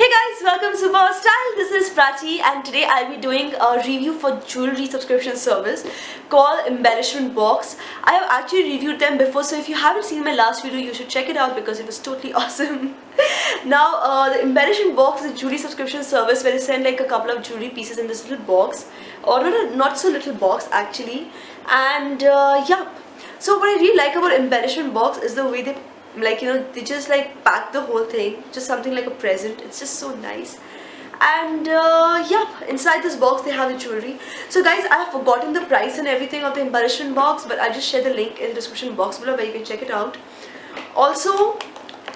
Hey guys, welcome to Super Style. This is Prachi and today I'll be doing a review for jewelry subscription service called Embellishment Box. I have actually reviewed them before, so if you haven't seen my last video, you should check it out because it was totally awesome. Now, the Embellishment Box is a jewelry subscription service where they send like a couple of jewelry pieces in this little box, or not so little box actually. And yeah, so what I really like about Embellishment Box is the way they they just like pack the whole thing, just something like a present. It's just so nice. And yeah, inside this box they have the jewelry. So guys, I have forgotten the price and everything of the embellishment box, but I'll just share the link in the description box below where you can check it out. Also,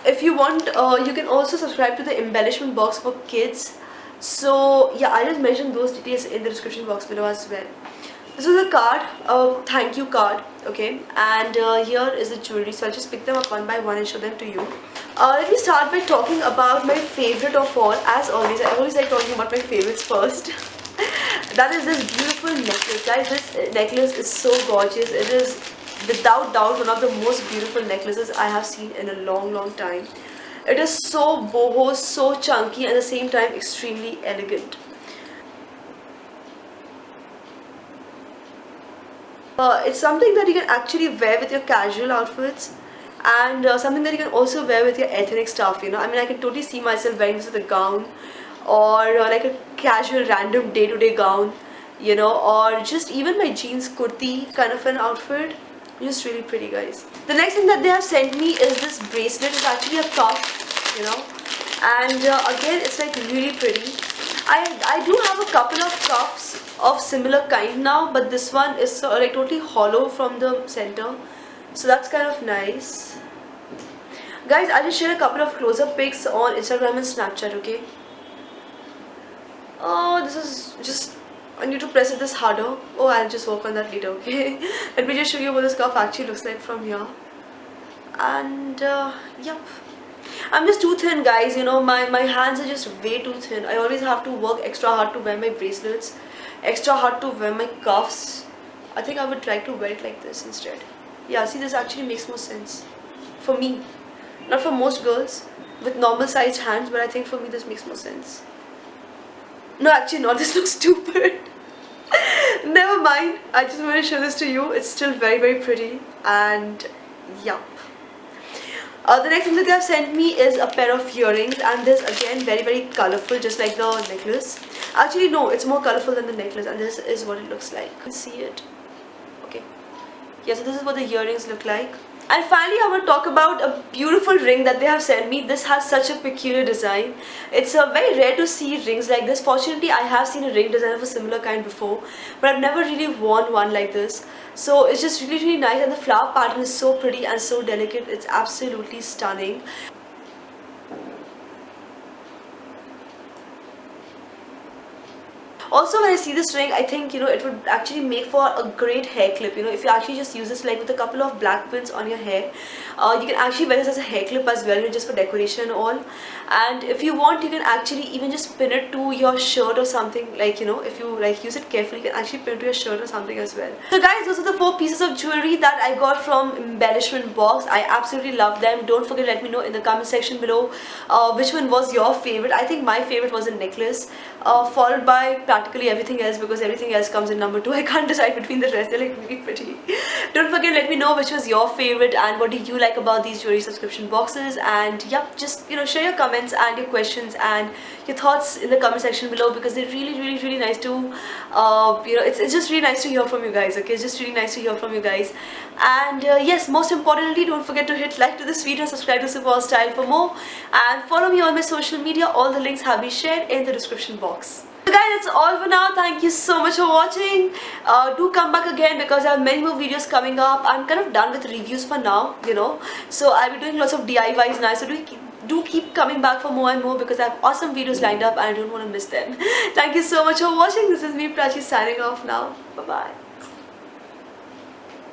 if you want, you can also subscribe to the embellishment box for kids. So yeah, I'll just mention those details in the description box below as well. This is a card, a thank you card, okay, and here is the jewelry. So I'll just pick them up one by one and show them to you. Let me start by talking about my favorite of all. As always, I always like talking about my favorites first. That is this beautiful necklace, guys. This necklace is so gorgeous. It is without doubt one of the most beautiful necklaces I have seen in a long time. It is so boho, so chunky, and at the same time extremely elegant. It's something that you can actually wear with your casual outfits, and something that you can also wear with your ethnic stuff, you know. I mean, I can totally see myself wearing this with a gown, or like a casual random day-to-day gown, you know, or just even my jeans kurti kind of an outfit. Just really pretty, guys. The next thing that they have sent me is this bracelet. It's actually a cuff, you know, and again, it's like really pretty. I do have a couple of cuffs of similar kind now, but this one is like totally hollow from the center, so that's kind of nice. Guys, I'll just share a couple of close-up pics on Instagram and Snapchat, okay? Oh, this is just, I need to press it this harder. Oh, I'll just work on that later, okay? Let me just show you what this cuff actually looks like from here. And yep, I'm just too thin, guys, you know. My hands are just way too thin. I always have to work extra hard to wear my bracelets, extra hard to wear my cuffs. I think I would try to wear it like this instead. Yeah, see, this actually makes more sense for me, not for most girls with normal sized hands, but I think for me this makes more sense. No, actually not. This looks stupid. Never mind, I just want to show this to you. It's still very pretty. And yeah, the next thing that they have sent me is a pair of earrings, and this again very colorful, just like the necklace. Actually no, it's more colorful than the necklace, and this is what it looks like. You can see it. Okay, yeah, so this is what the earrings look like. And finally, I want to talk about a beautiful ring that they have sent me. This has such a peculiar design. It's very rare to see rings like this. Fortunately, I have seen a ring design of a similar kind before, but I've never really worn one like this. So it's just really nice, and the flower pattern is so pretty and so delicate. It's absolutely stunning. Also, when I see this ring, I think, you know, it would actually make for a great hair clip. You know, if you actually just use this like with a couple of black pins on your hair, you can actually wear this as a hair clip as well, you know, just for decoration and all. And if you want, you can actually even just pin it to your shirt or something, like, you know, if you like use it carefully, you can actually pin it to your shirt or something as well. So guys, those are the 4 pieces of jewelry that I got from Embellishment Box. I absolutely love them. Don't forget to let me know in the comment section below which one was your favorite. I think my favorite was a necklace, followed by practically everything else, because everything else comes in number 2. I can't decide between the rest. They're like really pretty. Don't forget, let me know which was your favorite and what do you like about these jewelry subscription boxes. And yep, just, you know, share your comments and your questions and your thoughts in the comment section below, because they're really nice to you know, it's just really nice to hear from you guys, okay? It's just really nice to hear from you guys. And yes, most importantly, don't forget to hit like to this video, subscribe to Super Style for more, and follow me on my social media. All the links have been shared in the description box. So guys, that's all for now. Thank you so much for watching. Do come back again, because I have many more videos coming up. I'm kind of done with reviews for now, you know, so I'll be doing lots of DIYs now, so do keep coming back for more and more, because I have awesome videos lined up and I don't want to miss them. Thank you so much for watching. This is me, Prachi, signing off now. Bye bye.